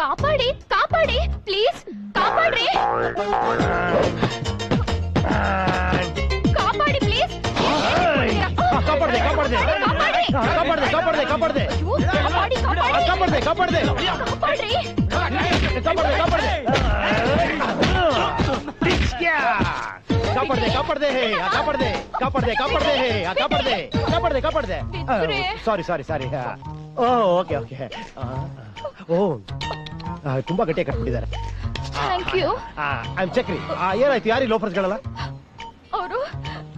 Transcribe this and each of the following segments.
ಕಾಪಾಡಿ ಕಾಪಾಡಿ ಪ್ಲೀಸ್ ಕಾಪಾಡ್ರಿ ಕಾಪಾಡಿ ಪ್ಲೀಸ್ ಕಾಪಾಡ್ದೆ ಕಾಪಾಡ್ದೆ ಕಾಪಾಡ್ದೆ ಕಾಪಾಡ್ದೆ ಕಾಪಾಡ್ದೆ ಕಾಪಾಡಿ ಕಾಪಾಡ್ದೆ ಕಾಪಾಡ್ದೆ ಕಾಪಾಡ್ರಿ ಕಾಪಾಡ್ದೆ ಕಾಪಾಡ್ದೆ ಕಾಪಾಡ್ದೆ ಕಾಪಾಡ್ದೆ ಕಾಪಾಡ್ದೆ ಕಾಪಾಡ್ದೆ ಕಾಪಾಡ್ದೆ ಕಾಪಾಡ್ದೆ ಕಾಪಾಡ್ದೆ ಕಾಪಾಡ್ದೆ ಸಾರಿ ಸಾರಿ ಸಾರಿ ಓಕೆ ಓಕೆ ಓ ತುಂಬಾ ಗಟ್ಟಿಯಾಗಿ ಕಟ್ಬಿಟ್ಟಿದ್ದಾರೆ ಥ್ಯಾಂಕ್ ಯು ಐ ಆಮ್ ಚಕ್ರಿ ಏನಾಯ್ತು ಯಾರಿ ಲೋಫರ್ಸ್ಗಳಲ್ಲ ಅವರು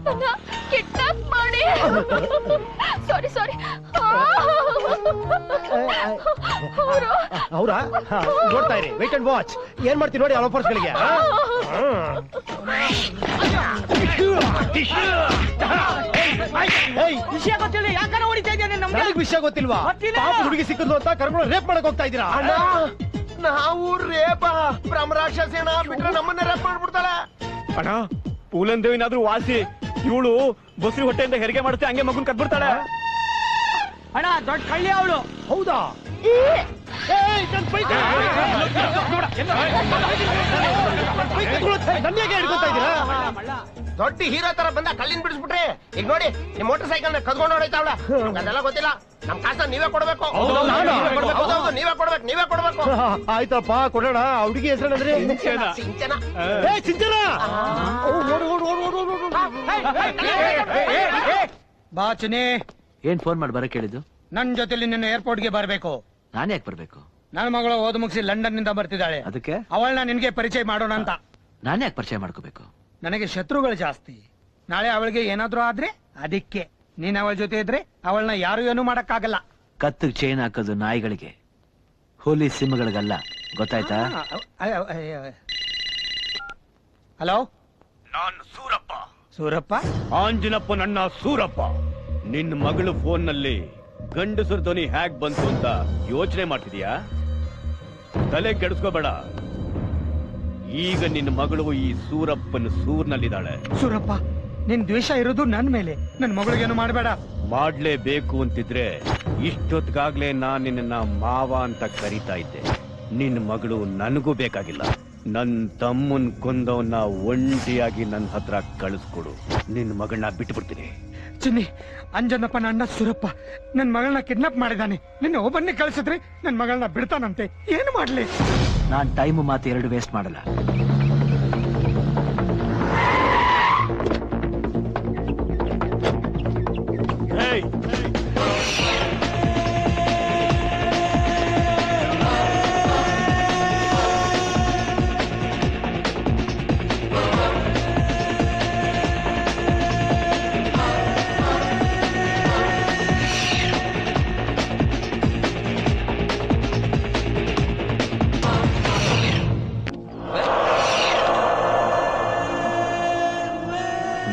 ನನ್ನ ಕಿಡ್ನಾಪ್ ಮಾಡಿ ಸಾರಿ ಸಾರಿ ಅವರಾ ನೋಡ್ತಾ ಇರಿ ವೇಟ್ ಅಂಡ್ ವಾಚ್ ಏನ್ ಮಾಡ್ತೀವಿ ನೋಡಿ ಆ ಲೋಫರ್ಸ್ಗಳಿಗೆ ವಿಷಯ ಗೊತ್ತಿಲ್ಲ ಯಾಕಂದ್ರೆ ಹೊಡಿತಾ ಇದ್ದೇನೆ ನಮ್ಗೆ ವಿಷಯ ಗೊತ್ತಿಲ್ವಾ ಹುಡುಗಿ ಸಿಕ್ಕಿದ್ಲು ಅಂತ ಕರ್ಕೊಂಡು ರೇಪ್ ಮಾಡಕ್ ಹೋಗ್ತಾ ಇದ್ದೀರಾ ನಾವು ರೇಪ ಬ್ರಹ್ಮರಾಕ್ಷಸೇನ ಬಿಟ್ರೆ ನಮ್ಮನ್ನ ರೇಪ್ ಮಾಡ್ಬಿಡ್ತಾಳೆ ಅಣ್ಣ ಪೂಲನ್ ದೇವಿನಾದ್ರೂ ವಾಸಿ ಇವಳು ಬಸ್ರಿ ಹೊಟ್ಟೆಯಿಂದ ಹೆರಿಗೆ ಮಾಡುತ್ತೆ ಹಂಗೆ ಮಗುನ್ ಕಟ್ಬಿಡ್ತಾಳೆ ಅಣ್ಣ ದೊಡ್ಡ ಕಳ್ಳಿ ಅವಳು ಹೌದಾ ಹಿಡ್ಕೊತಾ ಇದ್ದೀರಾ ದೊಡ್ಡ ಹೀರೋ ತರ ಬಂದ ಕಲ್ಲಿನ ಬಿಡಿಸ್ಬಿಟ್ರಿ ಈಗ ನೋಡಿ ನಿಮ್ ಮೋಟರ್ ಸೈಕಲ್ ನ ಕದ್ಕೊಂಡು ಹೊಡೈತಾವಳ ಅದೆಲ್ಲ ಗೊತ್ತಿಲ್ಲ ನಮ್ ಕಾಸ ನೀವೇ ಕೊಡ್ಬೇಕು ಹೌದೌದು ನೀವೇ ಕೊಡ್ಬೇಕು ಆಯ್ತಪ್ಪ ಕೊಡೋಣ ಹುಡುಗಿ ಹೆಸರೇನಂದ್ರೆ ಸಿಂಚನ ಸಿಂಚನ ಬಾ ಚಿನಿ ಏನ್ ಫೋನ್ ಮಾಡಿ ಬರಕ್ ಹೇಳಿದ್ದು ನನ್ ಜೊತೆಲಿ ನಿನ್ನ ಏರ್ಪೋರ್ಟ್ ಗೆ ಬರ್ಬೇಕು ನಾನ್ ಯಾಕೆ ಬರ್ಬೇಕು ನನ್ನ ಮಗಳು ಓದು ಮುಗಿಸಿ ಲಂಡನ್ ನಿಂದ ಬರ್ತಿದ್ದಾಳೆ ಅದಕ್ಕೆ ಅವಳನ್ನ ನಿನ್ಗೆ ಪರಿಚಯ ಮಾಡೋಣ ಅಂತ ನಾನ್ ಯಾಕೆ ಪರಿಚಯ ಮಾಡ್ಕೋಬೇಕು ನನಗೆ ಶತ್ರುಗಳು ಜಾಸ್ತಿ ನಾಳೆ ಅವಳಿಗೆ ಏನಾದ್ರೂ ಆದ್ರೆ ಅದಕ್ಕೆ ನೀನ್ ಅವಳ ಜೊತೆ ಇದ್ರೆ ಅವಳನ್ನ ಯಾರು ಏನು ಮಾಡಕ್ಕಾಗಲ್ಲ ಕತ್ತಿಗೆ ಚೈನ್ ಹಾಕೋದು ನಾಯಿಗಳಿಗೆ ಹುಲಿ ಸಿಂಹಗಳಿಗಲ್ಲ ಗೊತ್ತಾಯ್ತಾ ಹಲೋ ನಾನು ಸೂರಪ್ಪ ಸೂರಪ್ಪ ಆಂಜನಪ್ಪ ನನ್ನ ಸೂರಪ್ಪ ನಿನ್ನ ಮಗಳು ಫೋನ್ ನಲ್ಲಿ ಗಂಡಸರ ಧ್ವನಿ ಹ್ಯಾಕ್ ಬಂತು ಅಂತ ಯೋಚನೆ ಮಾಡ್ತಿದ್ಯಾ ತಲೆ ಕೆಡಿಸ್ಕೋಬೇಡ ಈಗ ನಿನ್ನ ಮಗಳು ಈ ಸೂರಪ್ಪನ ಸೂರ್ನಲ್ಲಿದ್ದಾಳೆ ಸೂರಪ್ಪ ನಿನ್ ದ್ವೇಷ ಇರೋದು ನನ್ ಮೇಲೆ ನನ್ ಮಗಳಿಗೇನು ಮಾಡಬೇಡ ಮಾಡ್ಲೇಬೇಕು ಅಂತಿದ್ರೆ ಇಷ್ಟೊತ್ತಿಗಾಗ್ಲೇ ನಾನ್ ನಿನ್ನ ಮಾವ ಅಂತ ಕರೀತಾ ಇದ್ದೆ ನಿನ್ನ ಮಗಳು ನನಗೂ ಬೇಕಾಗಿಲ್ಲ ನನ್ ತಮ್ಮನ್ ಕೊಂದವನ್ನ ಒಂಟಿಯಾಗಿ ನನ್ನ ಹತ್ರ ಕಳಿಸ್ಕೊಡು ನಿನ್ನ ಮಗಳನ್ನ ಬಿಟ್ಬಿಡ್ತೀನಿ ಚಿನ್ನಿ ಅಂಜನಪ್ಪನ ಅಣ್ಣ ಸೂರಪ್ಪ ನನ್ ಮಗಳನ್ನ ಕಿಡ್ನಾಪ್ ಮಾಡಿದಾನೆ ನಿನ್ನ ಒಬ್ಬನ್ನೇ ಕಳಿಸಿದ್ರೆ ನನ್ ಮಗಳನ್ನ ಬಿಡ್ತಾನಂತೆ ಏನು ಮಾಡ್ಲಿ ನಾನ್ ಟೈಮ್ ಮಾತು ಎರಡು ವೇಸ್ಟ್ ಮಾಡಲ್ಲ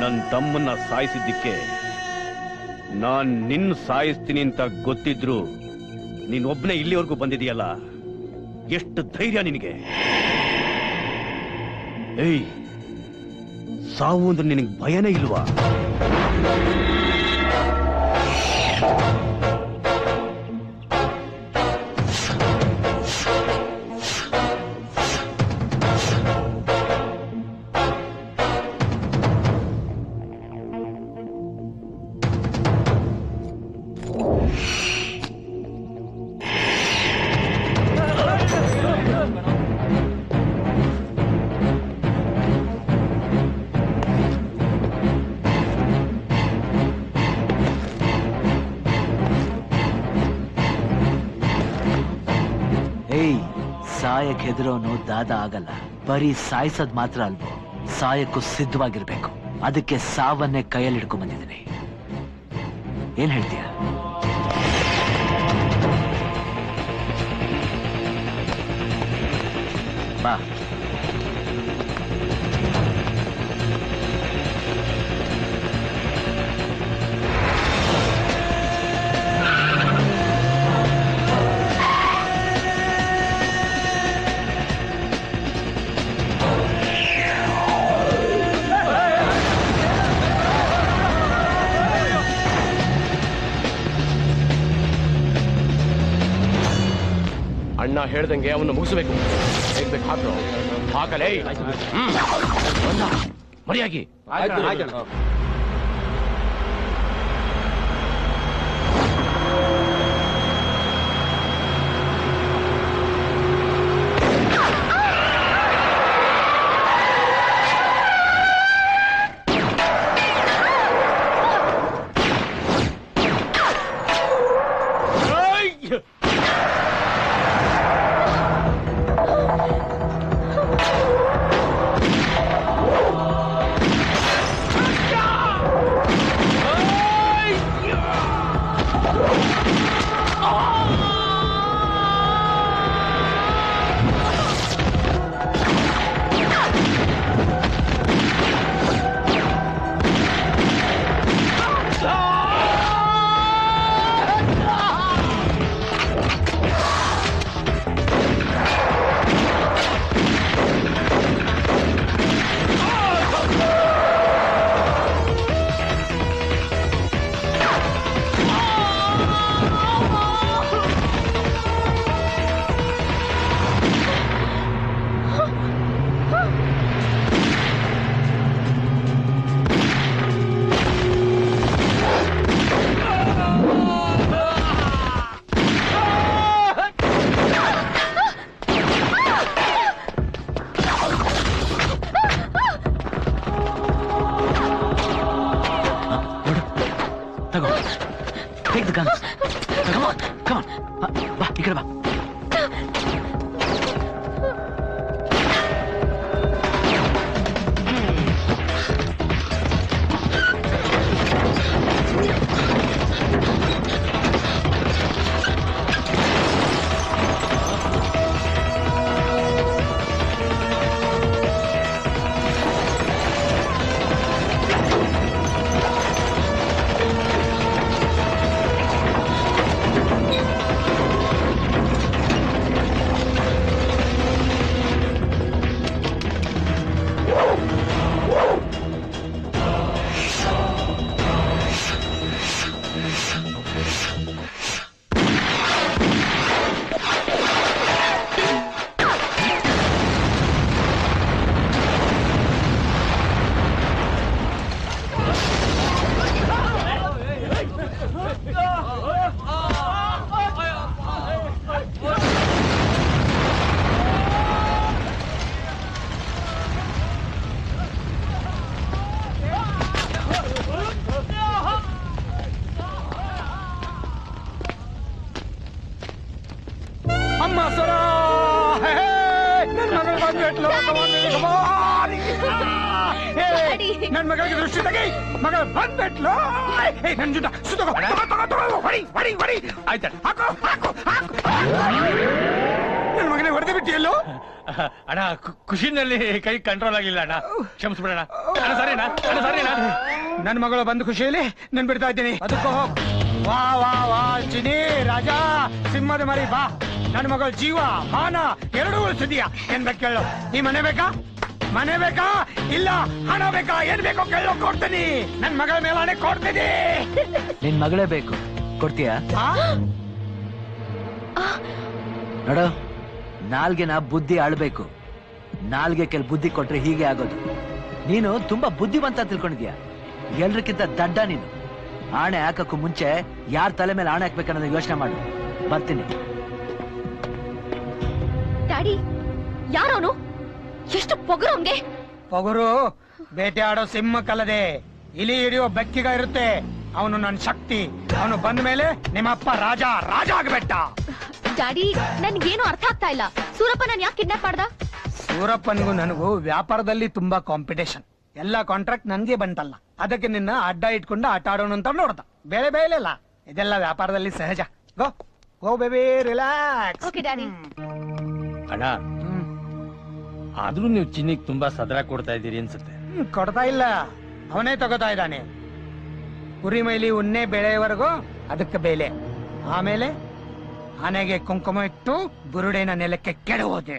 ನನ್ ತಮ್ಮನ್ನ ಸಾಯಿಸಿದ್ದಕ್ಕೆ ನಾನ್ ನಿನ್ನ ಸಾಯಿಸ್ತೀನಿ ಅಂತ ಗೊತ್ತಿದ್ರು ನೀನೊಬ್ಬನೇ ಇಲ್ಲಿವರೆಗೂ ಬಂದಿದೆಯಲ್ಲ ಎಷ್ಟು ಧೈರ್ಯ ನಿನಗೆ ಏಯ್ ಸಾವು ಅಂದ್ರೆ ನಿನಗೆ ಭಯನೇ ಇಲ್ವಾ ಸಾಯಕ್ ಹೆದರೋನು ದಾದ ಆಗಲ್ಲ ಬರೀ ಸಾಯಿಸೋದ್ ಮಾತ್ರ ಅಲ್ವೋ ಸಾಯಕ್ಕೂ ಸಿದ್ಧವಾಗಿರ್ಬೇಕು ಅದಕ್ಕೆ ಸಾವನ್ನೇ ಕೈಯಲ್ಲಿ ಹಿಡ್ಕೊಂಡ್ ಬಂದಿದ್ದೀನಿ ಏನ್ ಹೇಳ್ತೀಯ ಬಾ ಅಣ್ಣ ಹೇಳ್ದಂಗೆ ಅವನ್ನ ಮುಗಿಸ್ಬೇಕು. ಹೇಗ್ಬೇಕು ಹಾಕ್ರು ಹಾಕಲೇ. ಮರಿಯಾಗಿ ನನ್ ಮಗಳಿಗೆ ದೃಷ್ಟಿ ತೆಗಿ. ಮಗಳ ಬಂದ್ಬಿಟ್ಲು. ನನ್ ಜುಟ್ಟ ಸುತ್ತಗೋ. ಹೊಡಿ ಆಯ್ತ. ಹಾಕು ಹಾಕು ಹಾಕು. ನನ್ ಮಗನೇ ಹೊಡೆದೇ ಬಿಟ್ಟಿಯಲ್ಲೋ. ಅಣ್ಣ ಖುಷಿನಲ್ಲಿ ಕೈ ಕಂಟ್ರೋಲ್ ಆಗಿಲ್ಲ ಅಣ್ಣ, ಕ್ಷಮಿಸ್ಬಿಡೋಣ. ಸರಿನಾ ಸರಿನಾ? ನನ್ ಮಗಳು ಬಂದು ಖುಷಿಯಲ್ಲಿ ನನ್ ಬಿಡ್ತಾ ಇದ್ದೀನಿ. ಅದಕ್ಕೂ ಹೋಗ್. ವಾ ವಾ ವಾ ಚಿನಿ ರಾಜ ಸಿಂಹದ ಮರಿ ಬಾ. ನನ್ ಮಗಳ ಜೀವ ಮಾನ ಎರಡೂ ಉಳಿಸಿದೀಯಾ ಎಂದ ಕೇಳು. ಈ ಮನೆ ಬೇಕಾ? ಮನೆ ಬೇಕಾ ಇಲ್ಲ ಹಣ ಬೇಕಾ? ಏನ್ ಬೇಕೋ ಕೇಳೋ ಕೊಡ್ತೀನಿ. ನನ್ ಮಗಳ ಮೇಲಾನೆ ಕೊಡ್ತೀನಿ. ನಿನ್ ಮಗಳೇ ಬೇಕು, ಕೊಡ್ತೀಯಾ? ನೋಡು, ನಾಲ್ಗೆನ ಬುದ್ಧಿ ಆಳ್ಬೇಕು. ನಾಲ್ಗೆ ಕೆಲ ಬುದ್ಧಿ ಕೊಟ್ರೆ ಹೀಗೆ ಆಗೋದು. ನೀನು ತುಂಬಾ ಬುದ್ಧಿವಂತ ತಿಳ್ಕೊಂಡಿದ್ಯಾ. ಎಲ್ರಿಗಿಂತ ದಡ್ಡ ನೀನು. ಆಣೆ ಹಾಕಕ್ಕೂ ಮುಂಚೆ ಯಾರ ತಲೆ ಮೇಲೆ ಆಣೆ ಹಾಕ್ಬೇಕನ್ನೋದು ಯೋಚನೆ ಮಾಡು. ಬರ್ತೀನಿ. ಡ್ಯಾಡಿ, ಯಾರವನು? ಎಷ್ಟು ಪೊಗರು ಅವನ್ಗೆ? ಪೊಗರು ಬೇಟೆ ಆಡೋ ಸಿಂಹಕ್ಕಲ್ಲದೆ ಇಲಿ ಹಿಡಿಯೋ ಬೆಕ್ಕಿಗ ಇರುತ್ತೆ. ಅವನು ನನ್ನ ಶಕ್ತಿ. ಅವನು ಬಂದ ಮೇಲೆ ನಿಮ್ಮಪ್ಪ ರಾಜ ಆಗ್ಬಿಟ್ಟ. ಡ್ಯಾಡಿ, ನನ್ಗೇನು ಅರ್ಥ ಆಗ್ತಾ ಇಲ್ಲ. ಸೂರಪ್ಪ ನಾನು ಯಾಕೆ ಕಿಡ್ನಾಪ್ ಮಾಡ್ದ? ಸೂರಪ್ಪನಿಗೂ ನನಗೂ ವ್ಯಾಪಾರದಲ್ಲಿ ತುಂಬಾ ಕಾಂಪಿಟೇಷನ್. ಎಲ್ಲಾ ಕಾಂಟ್ರಾಕ್ಟ್ ನನ್ಗೆ ಬಂತಲ್ಲ, ಅದಕ್ಕೆ ನಿನ್ನ ಅಡ್ಡ ಇಟ್ಕೊಂಡು ಆಟ ಆಡೋಣ ಅಂತ ನೋಡ್ದ. ಬೇಳೆ ಬೇಳೆಲ್ಲ ಇದೆಲ್ಲ ವ್ಯಾಪಾರದಲ್ಲಿ ಸಹಜ. ಗೋ ಗೋ ಬೇಬಿ, ರಿಲ್ಯಾಕ್ಸ್. Okay daddy. ಅಣ್ಣ, ಆದ್ರೂ ನೀವು ಚಿನ್ನಿಗ್ ತುಂಬಾ ಸದರ ಕೊಡ್ತಾ ಇದ್ದೀರಿ ಅನ್ಸುತ್ತೆ. ಕೊಡ್ತಾ ಇಲ್ಲ, ಅವನೇ ತಗೋತಾ ಇದ್ದಾನೆ. ಕುರಿ ಮೈಲಿ ಉನ್ನೆ ಬೆಳೆಯವರೆಗೂ ಅದಕ್ಕೆ ಬೇಲೆ. ಆಮೇಲೆ ಆನೆಗೆ ಕುಂಕುಮ ಇಟ್ಟು ಬುರುಡೆನ ನೆಲಕ್ಕೆ ಕೆಡವುವುದೇ.